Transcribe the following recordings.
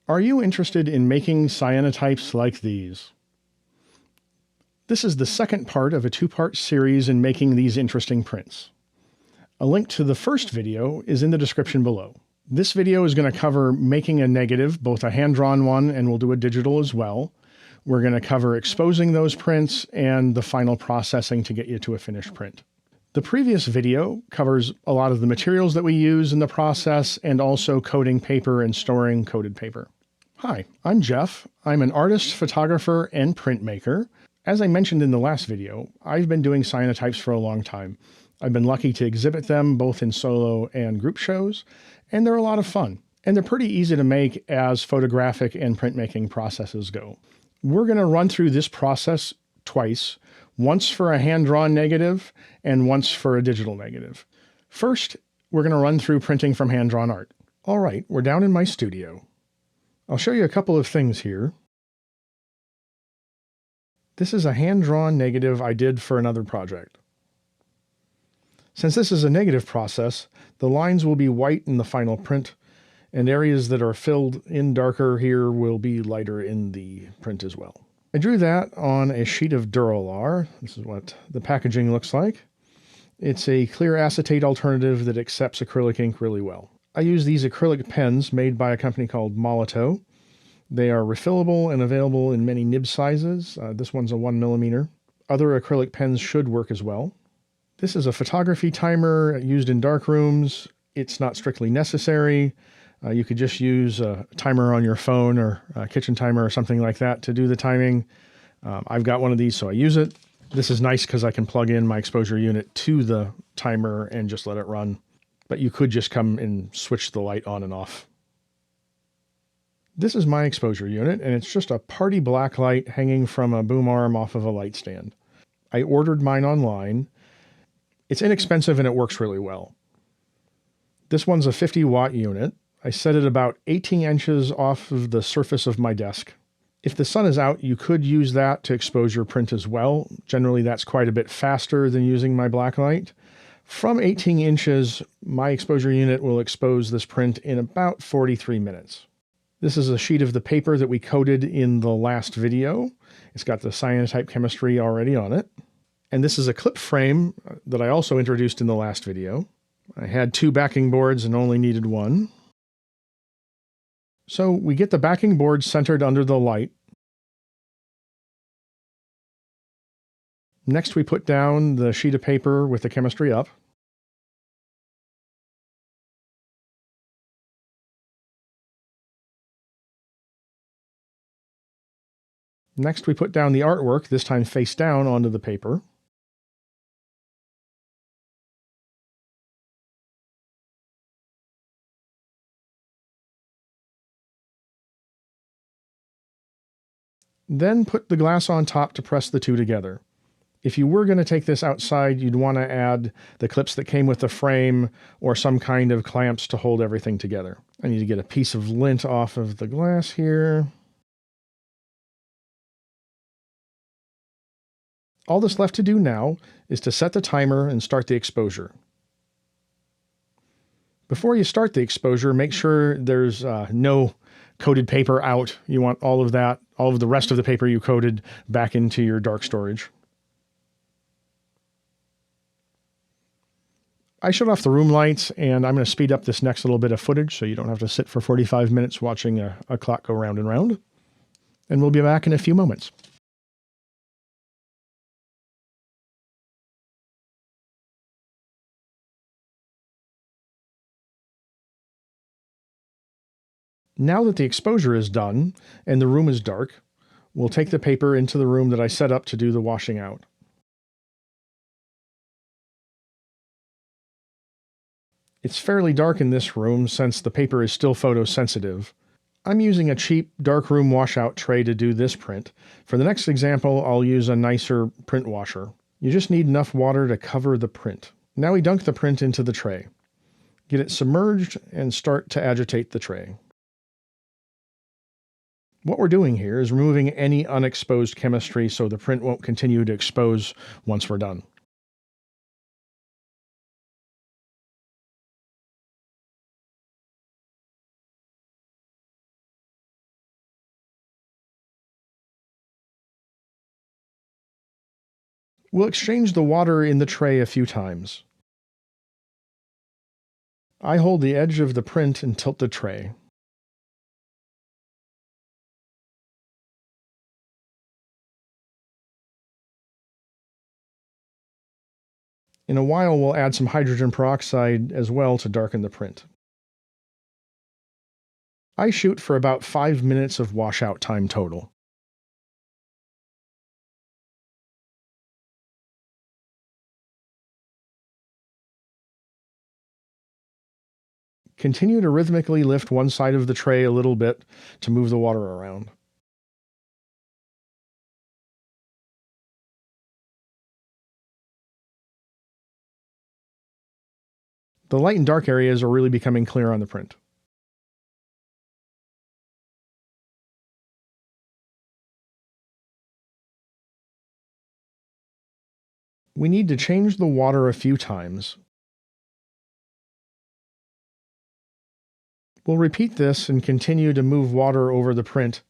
Are you interested in making cyanotypes like these? This is the second part of a two-part series in making these interesting prints. A link to the first video is in the description below. This video is going to cover making a negative, both a hand-drawn one, and we'll do a digital as well. We're going to cover exposing those prints and the final processing to get you to a finished print. The previous video covers a lot of the materials that we use in the process and also coating paper and storing coated paper. Hi, I'm Jeff. I'm an artist, photographer, and printmaker. As I mentioned in the last video, I've been doing cyanotypes for a long time. I've been lucky to exhibit them both in solo and group shows, and they're a lot of fun. And they're pretty easy to make as photographic and printmaking processes go. We're going to run through this process twice, once for a hand-drawn negative and once for a digital negative. First, we're going to run through printing from hand-drawn art. All right, we're down in my studio. I'll show you a couple of things here. This is a hand-drawn negative I did for another project. Since this is a negative process, the lines will be white in the final print, and areas that are filled in darker here will be lighter in the print as well. I drew that on a sheet of Duralar. This is what the packaging looks like. It's a clear acetate alternative that accepts acrylic ink really well. I use these acrylic pens made by a company called Molito. They are refillable and available in many nib sizes. This one's a 1mm. Other acrylic pens should work as well. This is a photography timer used in dark rooms. It's not strictly necessary. You could just use a timer on your phone or a kitchen timer or something like that to do the timing. I've got one of these, so I use it. This is nice because I can plug in my exposure unit to the timer and just let it run. But you could just come and switch the light on and off. This is my exposure unit, and it's just a party black light hanging from a boom arm off of a light stand. I ordered mine online. It's inexpensive and it works really well. This one's a 50-watt unit. I set it about 18 inches off of the surface of my desk. If the sun is out, you could use that to expose your print as well. Generally, that's quite a bit faster than using my black light. From 18 inches, my exposure unit will expose this print in about 43 minutes. This is a sheet of the paper that we coated in the last video. It's got the cyanotype chemistry already on it. And this is a clip frame that I also introduced in the last video. I had 2 backing boards and only needed 1. So we get the backing board centered under the light. Next, we put down the sheet of paper with the chemistry up. Next, we put down the artwork, this time face down onto the paper. Then put the glass on top to press the two together. If you were going to take this outside, you'd want to add the clips that came with the frame or some kind of clamps to hold everything together. I need to get a piece of lint off of the glass here. All that's left to do now is to set the timer and start the exposure. Before you start the exposure, make sure there's no coated paper out. You want all of that, all of the rest of the paper you coated back into your dark storage. I shut off the room lights, and I'm going to speed up this next little bit of footage so you don't have to sit for 45 minutes watching a clock go round and round. And we'll be back in a few moments. Now that the exposure is done and the room is dark, we'll take the paper into the room that I set up to do the washing out. It's fairly dark in this room since the paper is still photosensitive. I'm using a cheap darkroom washout tray to do this print. For the next example, I'll use a nicer print washer. You just need enough water to cover the print. Now we dunk the print into the tray. Get it submerged and start to agitate the tray. What we're doing here is removing any unexposed chemistry so the print won't continue to expose once we're done. We'll exchange the water in the tray a few times. I hold the edge of the print and tilt the tray. In a while, we'll add some hydrogen peroxide as well to darken the print. I shoot for about 5 minutes of washout time total. Continue to rhythmically lift one side of the tray a little bit to move the water around. The light and dark areas are really becoming clear on the print. We need to change the water a few times. We'll repeat this and continue to move water over the print.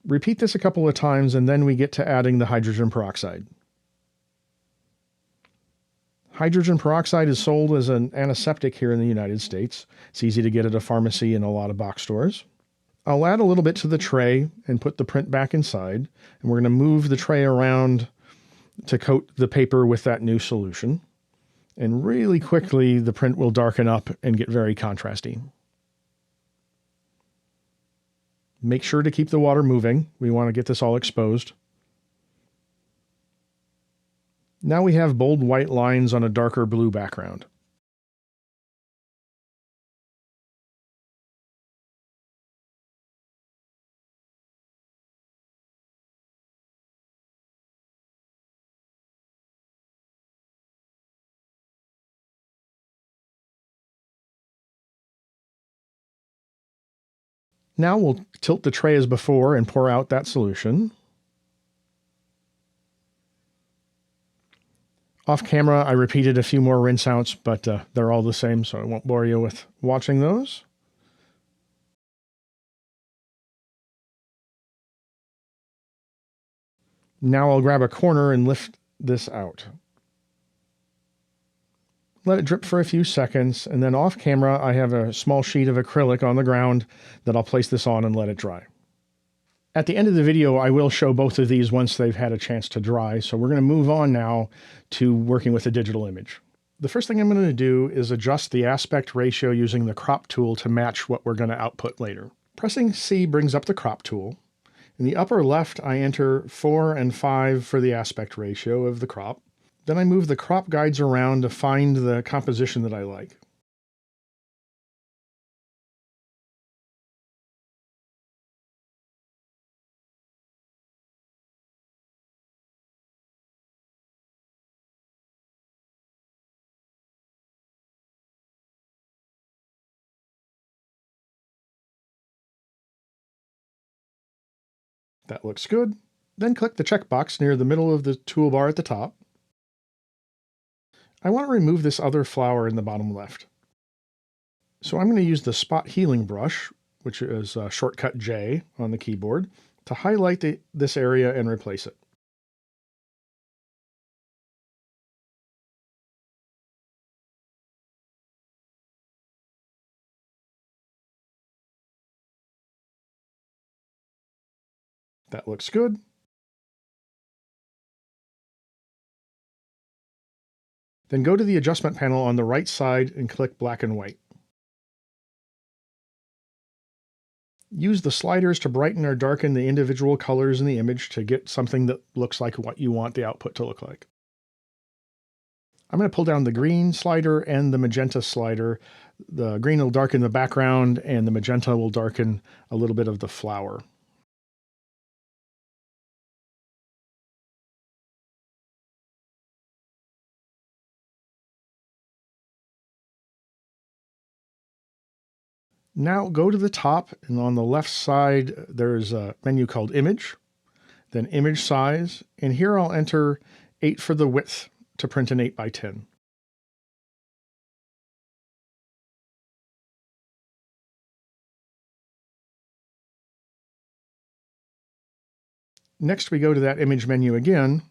Repeat this a couple of times and then we get to adding the hydrogen peroxide. Hydrogen peroxide is sold as an antiseptic here in the United States. It's easy to get at a pharmacy and a lot of box stores. I'll add a little bit to the tray and put the print back inside, and we're going to move the tray around to coat the paper with that new solution. And really quickly, the print will darken up and get very contrasty. Make sure to keep the water moving. We want to get this all exposed. Now we have bold white lines on a darker blue background. Now we'll tilt the tray as before and pour out that solution. Off camera, I repeated a few more rinse outs, but they're all the same, so I won't bore you with watching those. Now I'll grab a corner and lift this out. Let it drip for a few seconds, and then off camera, I have a small sheet of acrylic on the ground that I'll place this on and let it dry. At the end of the video, I will show both of these once they've had a chance to dry, so we're going to move on now to working with a digital image. The first thing I'm going to do is adjust the aspect ratio using the crop tool to match what we're going to output later. Pressing C brings up the crop tool. In the upper left, I enter 4 and 5 for the aspect ratio of the crop. Then I move the crop guides around to find the composition that I like. That looks good. Then click the checkbox near the middle of the toolbar at the top. I want to remove this other flower in the bottom left. So I'm going to use the spot healing brush, which is shortcut J on the keyboard, to highlight this area and replace it. That looks good. Then go to the adjustment panel on the right side and click black and white. Use the sliders to brighten or darken the individual colors in the image to get something that looks like what you want the output to look like. I'm going to pull down the green slider and the magenta slider. The green will darken the background and the magenta will darken a little bit of the flower. Now go to the top, and on the left side, there's a menu called Image, then Image Size, and here I'll enter 8 for the width to print an 8 by 10. Next, we go to that image menu again,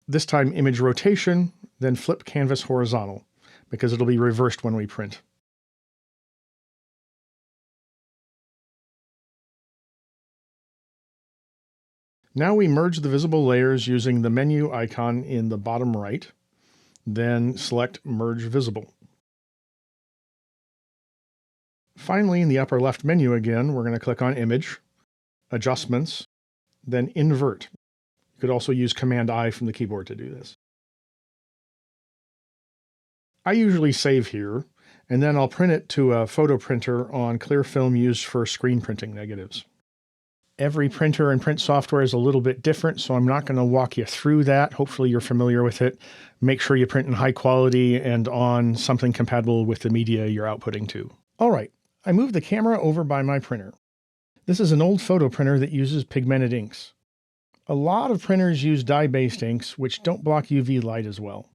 this time image rotation, then flip canvas horizontal, because it'll be reversed when we print. Now we merge the visible layers using the menu icon in the bottom right, then select Merge Visible. Finally, in the upper left menu again, we're going to click on Image, Adjustments, then Invert. You could also use Command-I from the keyboard to do this. I usually save here, and then I'll print it to a photo printer on clear film used for screen printing negatives. Every printer and print software is a little bit different, so I'm not going to walk you through that. Hopefully you're familiar with it. Make sure you print in high quality and on something compatible with the media you're outputting to. All right, I moved the camera over by my printer. This is an old photo printer that uses pigmented inks. A lot of printers use dye-based inks, which don't block UV light as well.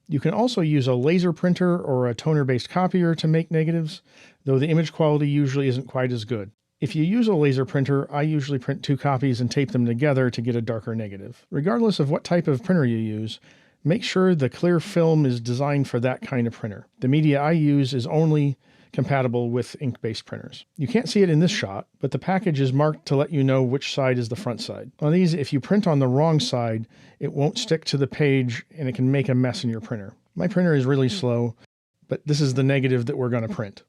You can also use a laser printer or a toner-based copier to make negatives, though the image quality usually isn't quite as good. If you use a laser printer, I usually print 2 copies and tape them together to get a darker negative. Regardless of what type of printer you use, make sure the clear film is designed for that kind of printer. The media I use is only compatible with ink-based printers. You can't see it in this shot, but the package is marked to let you know which side is the front side. On these, if you print on the wrong side, it won't stick to the page and it can make a mess in your printer. My printer is really slow, but this is the negative that we're going to print.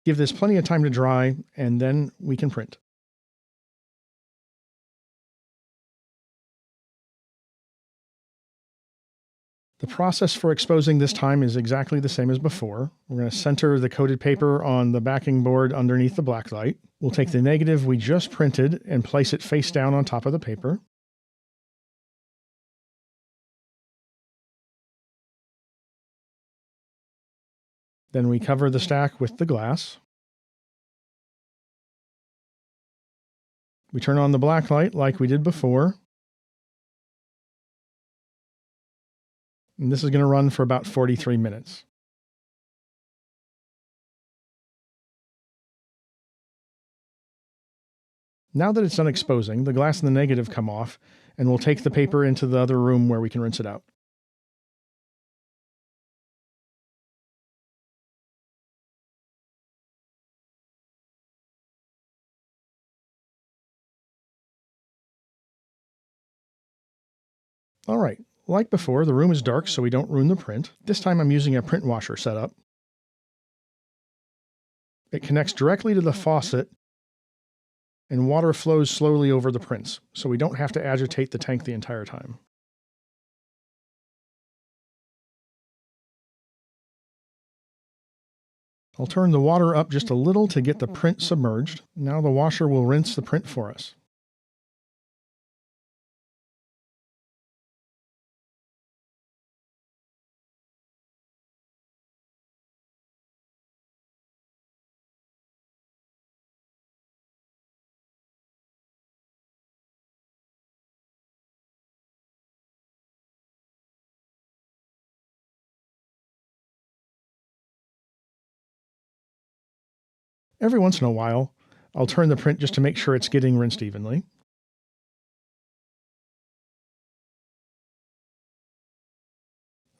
Give this plenty of time to dry, and then we can print. The process for exposing this time is exactly the same as before. We're going to center the coated paper on the backing board underneath the blacklight. We'll take the negative we just printed and place it face down on top of the paper. Then we cover the stack with the glass. We turn on the blacklight like we did before. And this is going to run for about 43 minutes. Now that it's done exposing, the glass and the negative come off, and we'll take the paper into the other room where we can rinse it out. All right, like before, the room is dark so we don't ruin the print. This time I'm using a print washer setup. It connects directly to the faucet, and water flows slowly over the prints, so we don't have to agitate the tank the entire time. I'll turn the water up just a little to get the print submerged. Now the washer will rinse the print for us. Every once in a while, I'll turn the print just to make sure it's getting rinsed evenly.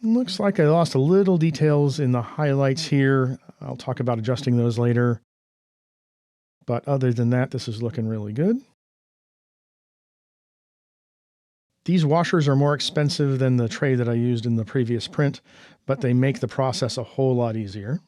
Looks like I lost a little details in the highlights here. I'll talk about adjusting those later. But other than that, this is looking really good. These washers are more expensive than the tray that I used in the previous print, but they make the process a whole lot easier.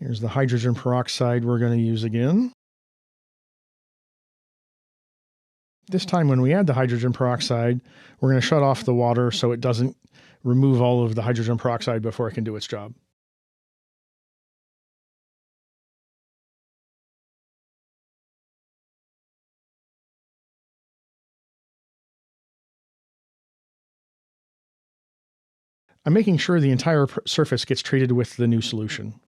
Here's the hydrogen peroxide we're going to use again. This time when we add the hydrogen peroxide, we're going to shut off the water so it doesn't remove all of the hydrogen peroxide before it can do its job. I'm making sure the entire surface gets treated with the new solution.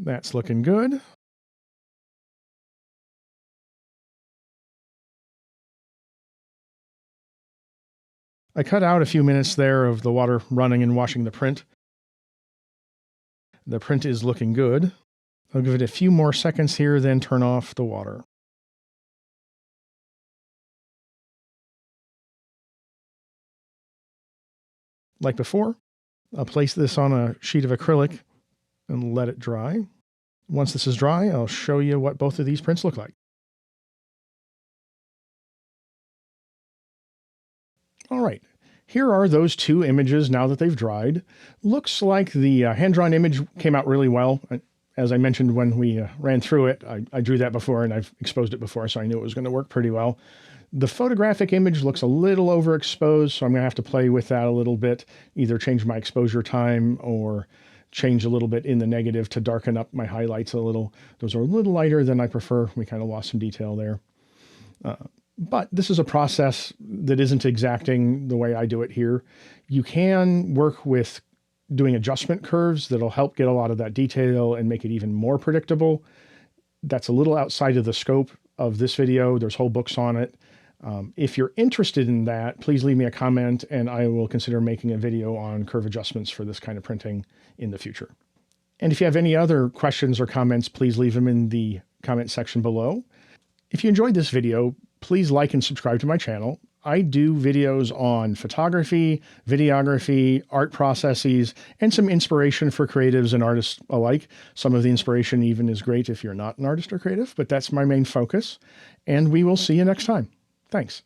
That's looking good. I cut out a few minutes there of the water running and washing the print. The print is looking good. I'll give it a few more seconds here, then turn off the water. Like before, I'll place this on a sheet of acrylic and let it dry. Once this is dry, I'll show you what both of these prints look like. All right, here are those two images now that they've dried. Looks like the hand-drawn image came out really well. As I mentioned when we ran through it, I drew that before and I've exposed it before, so I knew it was going to work pretty well. The photographic image looks a little overexposed, so I'm going to have to play with that a little bit, either change my exposure time or change a little bit in the negative to darken up my highlights a little. Those are a little lighter than I prefer. We kind of lost some detail there. But this is a process that isn't exacting the way I do it here. You can work with doing adjustment curves that'll help get a lot of that detail and make it even more predictable. That's a little outside of the scope of this video. There's whole books on it. If you're interested in that, please leave me a comment and I will consider making a video on curve adjustments for this kind of printing in the future. And if you have any other questions or comments, please leave them in the comment section below. If you enjoyed this video, please like and subscribe to my channel. I do videos on photography, videography, art processes, and some inspiration for creatives and artists alike. Some of the inspiration even is great if you're not an artist or creative, but that's my main focus. And we will see you next time. Thanks.